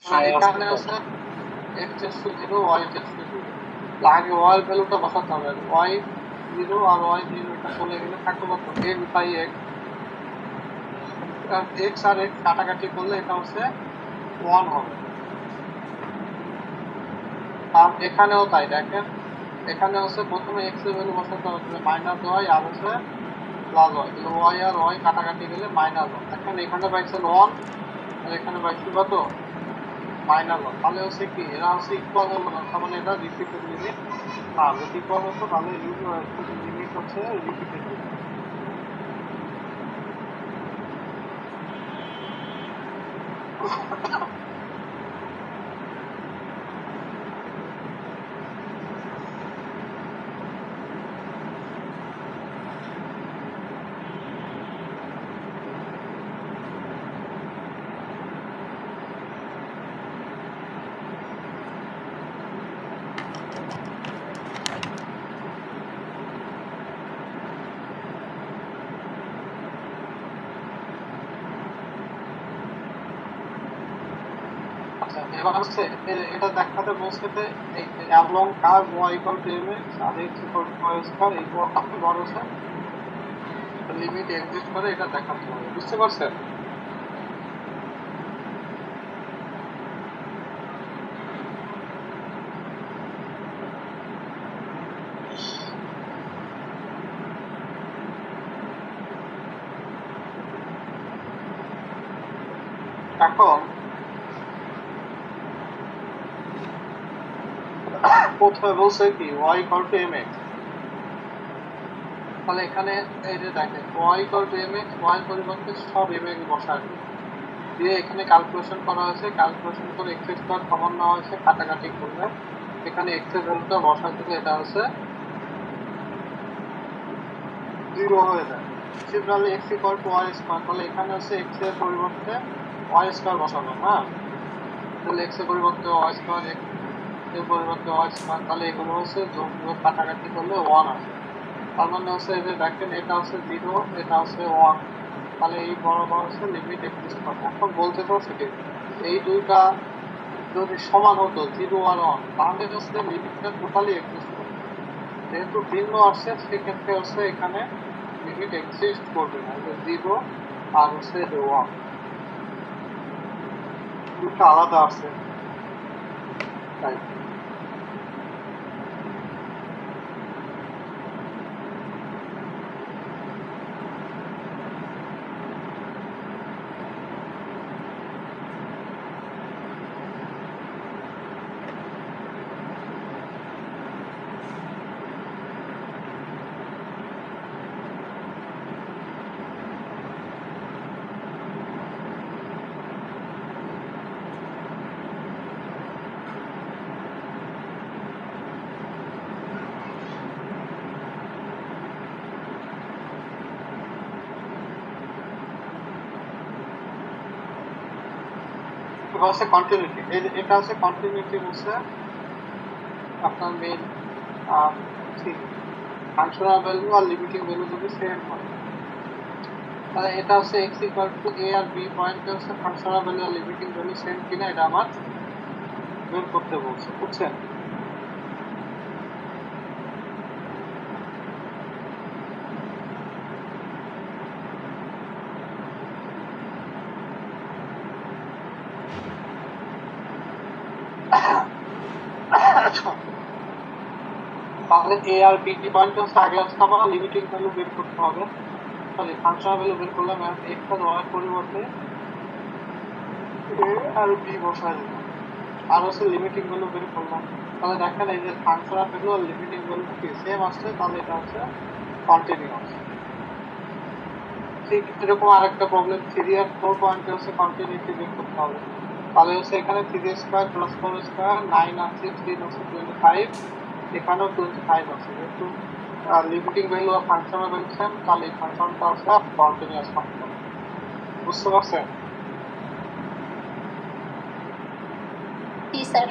এখানে আছে x tends to 0 y tends to 0 আগে y ভ্যালুটা বসাতে হবে y 0 আর y 0 এটা চলে গেলে থাকবে কত n বাই x x আর x কাটাকাটি করলে এটা হচ্ছে 1 হবে আর এখানেও তাই দেখেন এখানে হচ্ছে প্রথমে x এর ভ্যালু বসাতে হবে মাইনাস y আর হচ্ছে প্লাস y তাহলে y আর y কাটাকাটি গেলে মাইনাস 1 এখন এখানে পাইছেন 1 আর এখানে পাইছি কত মাইনাস 1 তাহলে হচ্ছে কি এরা হচ্ছে ইকুয়াল হলো না তার মানে এটা রিপিটেড লিমিট না যদি ইকুয়াল হতো তাহলে লিমিট হচ্ছে রিপিটেড লিমিট এবার হচ্ছে এটা দেখাতে বলছে যে এই along curve y equal to mx আর x equal to y square equal to বড় হচ্ছে লিমিট এক্সিস্ট করে এটা দেখাতে হবে বুঝতে পারছেন এখন প্রথমে বলছে কি y ইকুয়াল টু mx তাহলে এখানে এই যে দেখেন y equal to mx y এর পরিবর্তে সব mx বসায় দিয়ে এখানে ক্যালকুলেশন করা হয়েছে ক্যালকুলেশন করে x স্কয়ার কমন নেওয়া হয়েছে কাটাকাটি করলে এখানে x এর ভ্যালুটা বসায় দিলে এটা হচ্ছে 0 হয়ে যায় similarly x equal to y square তাহলে এখানে হচ্ছে x এর পরিবর্তে y স্কয়ার বসাবো হ্যাঁ তাহলে x এর পরিবর্তে y স্কয়ার x এর পরিবর্তে y স্কয়ার তাহলে এগুলো হচ্ছে যোগ বিয়োগ কাটাকাটি করলে 1 আসে তার মানে হচ্ছে এই যে দেখেন এটা হচ্ছে 0 এটা হচ্ছে 1 তাহলে এই বরাবর হচ্ছে লিমিট এক্সিস্ট করে এখন বলতে চাচ্ছি কি এই দুইটা যদি সমান হতো 0 আর 1 তাহলে হচ্ছে লিমিটটা টোটালি এক্সিস্ট করে যেহেতু ভিন্ন আসছে সেক্ষেত্রে হচ্ছে এখানে লিমিট এক্সিস্ট করবে না যে 0 আর হচ্ছে 1 দুটো আলাদা আছে তাই হচ্ছে কন্টিনিউটি এটা হচ্ছে কন্টিনিউটি হচ্ছে আপনার মেইন ফাংশনাল ভ্যালু আর লিমিটিং ভ্যালু যদি সেম হয় তাহলে এটা হচ্ছে x ইকুয়াল টু a আর b পয়েন্টে হচ্ছে ফাংশনাল ভ্যালু আর লিমিটিং ভ্যালু সেম কিনা এটা আমার বের করতে বলছে বুঝছেন তাহলে a আর b পয়েন্টে হচ্ছে আগে হচ্ছে আমার লিমিটিং ভ্যালু বের করতে হবে তাহলে ফাংশনাল ভ্যালু বের করলাম x আর y এর পরিবর্তে a আর b বসাই দিলাম আর হচ্ছে লিমিটিং ভ্যালু বের করলাম তাহলে দেখেন এই যে ফাংশনাল ভ্যালু আর লিমিটিং ভ্যালু কি সেম আসছে তাহলে এটা হচ্ছে কন্টিনিউয়াস ঠিক এরকম আরেকটা প্রবলেম 3 আর 4 পয়েন্টে হচ্ছে কন্টিনিউটি বের করতে হবে তাহলে হচ্ছে এখানে 3 স্কয়ার প্লাস 4 স্কয়ার 9 আছে 3 হচ্ছে 25 এখানেও 25 আছে যেহেতু লিমিটিং ভ্যালু আর ফাংশনাল ভ্যালু সেম তাহলে এই ফাংশনটা হচ্ছে কন্টিনিউয়াস ফাংশন বুঝতে পারছেন জি স্যার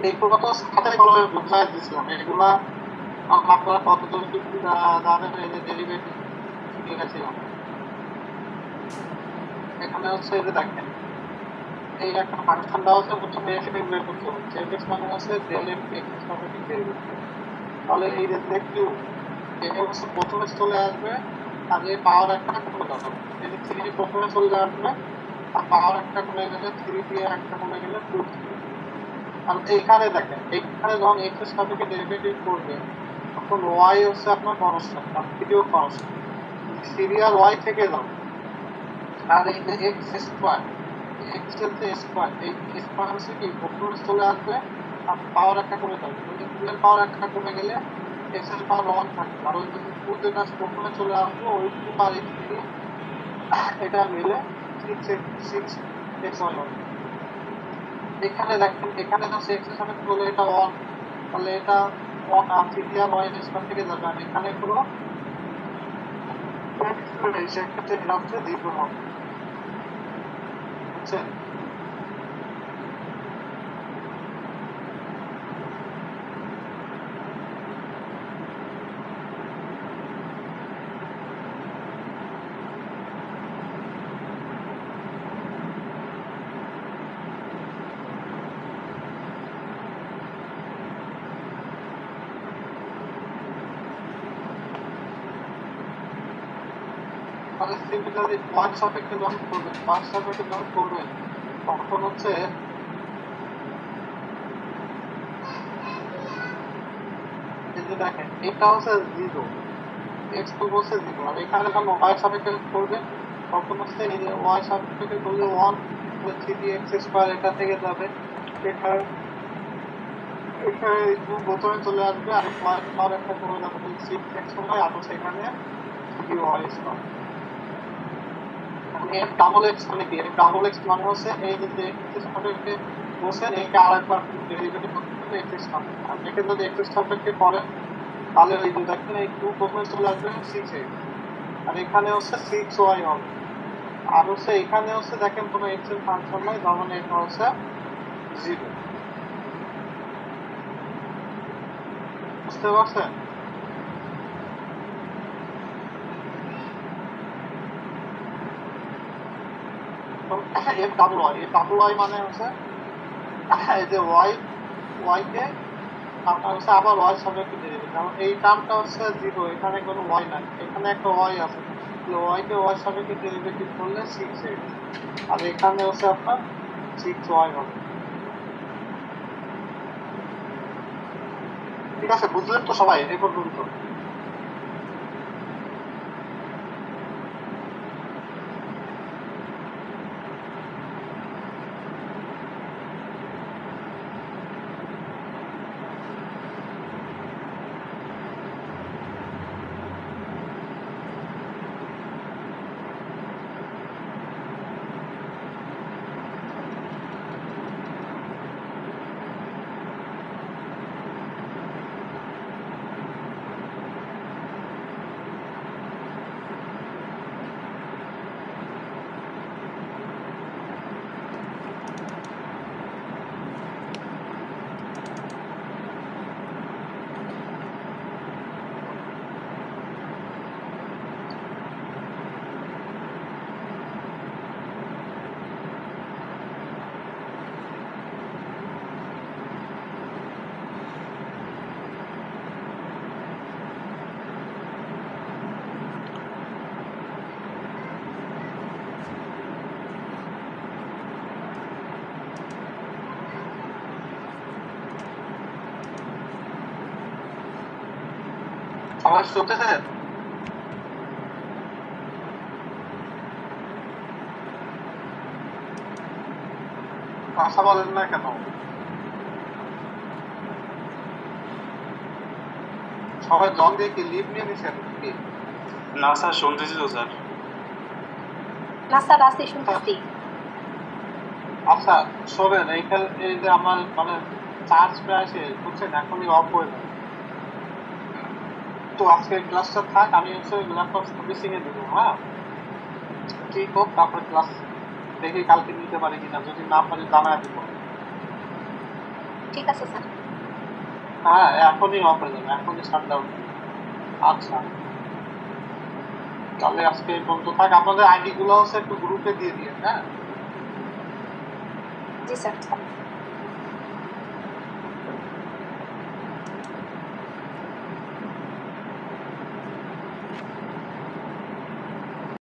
এইগুলো তো হাতে কলমে বুঝাই দিচ্ছিলাম, এগুলা আপনারা কতজন জানেন এই যে ডেরিভেটিভ লিখেছিলাম। এখানে হচ্ছে এই যে দেখেন এই একটা ফাংশন দেওয়া আছে, প্রথমে এফ বের করতে হচ্ছে, এফ এক্স মানে হচ্ছে ডেল এফ এক্স সাপেক্ষে ডেরিভেটিভ। তাহলে এই যে দেখিও এটা হচ্ছে প্রথমে চলে আসবে আর এই পাওয়ার একটা কমে যাবে, এই যে থ্রি প্রথমে চলে আসবে আর পাওয়ার একটা কমে গেলে থ্রি দিয়ে একটা কমে গেলে টু। আর এইখানে দেখেন এইখানে যখন এক্স এর সাপেক্ষে ডেরিভেটিভ করবে তখন ওয়াই হচ্ছে আপনার কনস্ট্যান্ট আর থ্রিও কনস্ট্যান্ট, থ্রি আর ওয়াই থেকে যাবে। আর এই যে এক্স স্কোয়ার, এক্স এর যে স্কোয়ার, এই স্কোয়ার হচ্ছে কি প্রথমে চলে আসবে আর পাওয়ার একটা কমে যাবে, যদি টু এর পাওয়ার একটা কমে গেলে এক্স এর পাওয়ার ওয়ান থাকবে। আর ওই যদি টু যেটা প্রথমে চলে আসবে ওই টু আর এই থ্রি এটা মিলে সিক্স এক্স ওয়াই হবে। এখানে দেখেন এখানে হচ্ছে এক্স এর সাথে বলে এটা ওয়ান, তাহলে এটা ওয়ান আর থ্রি আর ওয়াই স্কোয়ার থেকে যাবে। আর এখানে পুরো সেক্ষেত্রে এটা হচ্ছে দ্বিগুণ হবে, বুঝছেন? তাহলে সিমিলারলি ওয়ান সাপেক্ষে যখন করবেন, ওয়ান সাপেক্ষে যখন করবেন তখন হচ্ছে এই যে দেখেন এটা হচ্ছে জিরো, এক্স তো বলছে জিরো, আর এখানে যখন ওয়াই সাপেক্ষে করবেন তখন হচ্ছে এই যে ওয়াই সাপেক্ষে করলে ওয়ান থ্রি এক্স স্কোয়ার এটা থেকে যাবে, এখানে এখানে টু প্রথমে চলে আসবে আর ওয়াই পাওয়ার একটা করে যাবে সিক্স এক্স ওয়াই, আর হচ্ছে এখানে থ্রি ওয়াই স্কোয়ার। এর ডাবল এক্স মানে কি? এর ডাবল এক্স মানে হচ্ছে এই যে এক্স সাপেক্ষে বসেন এইটা আরেকবার ডেরিভেটিভ করতে হবে এক্স সাপেক্ষে, আর একে যদি এক্স সাপেক্ষে করেন তাহলে ওই যে দেখেন এই টু প্রথমে চলে আসবে সিক্স এক্স আর এখানে হচ্ছে সিক্স ওয়াই হবে। আর হচ্ছে এখানে হচ্ছে দেখেন কোনো এক্স এর ফাংশন নাই, যেমন এটা হচ্ছে জিরো। বুঝতে পারছেন? F double Y, F double Y মানে হচ্ছে এই যে ওয়াই ওয়াইকে আপনার হচ্ছে আবার ওয়াই সাপেক্ষে ডেরিভেটিভ, কারণ এই টার্মটা হচ্ছে জিরো, এখানে কোনো ওয়াই নাই, এখানে একটা ওয়াই আছে, ওয়াইকে ওয়াই সাপেক্ষে ডেরিভেটিভ করলে সিক্স এক্স আর এখানে হচ্ছে আপনার সিক্স ওয়াই হবে। ঠিক আছে, বুঝলেন তো সবাই এই পর্যন্ত? আওয়াজ চলতেছে? কথা বলেন না কেন? সবাই জন দিয়ে কি লিভ নিয়ে নিছেন কি? না স্যার, শুনতেছি তো স্যার। না স্যার, আসি শুনতেছি। আচ্ছা শোনেন, এইখানে এই যে আমার মানে চার্জ প্রায় শেষ, বুঝছেন, এখনই অফ হয়ে যাবে। তো আজকে ক্লাসটা থাক, আমি হচ্ছে ল্যাপটপ সার্ভিসিং এ দেবো। হ্যাঁ ঠিক হোক, তারপরে ক্লাস দেখি কালকে নিতে পারি কিনা, যদি না পারি জানাই দিব। ঠিক আছে স্যার। হ্যাঁ এখনই অফ হয়ে যাবে, এখনই শাটডাউন। আচ্ছা তাহলে আজকে এই পর্যন্ত থাক, আপনাদের আইডি গুলো হচ্ছে একটু গ্রুপে দিয়ে দিয়ে। হ্যাঁ জি স্যার।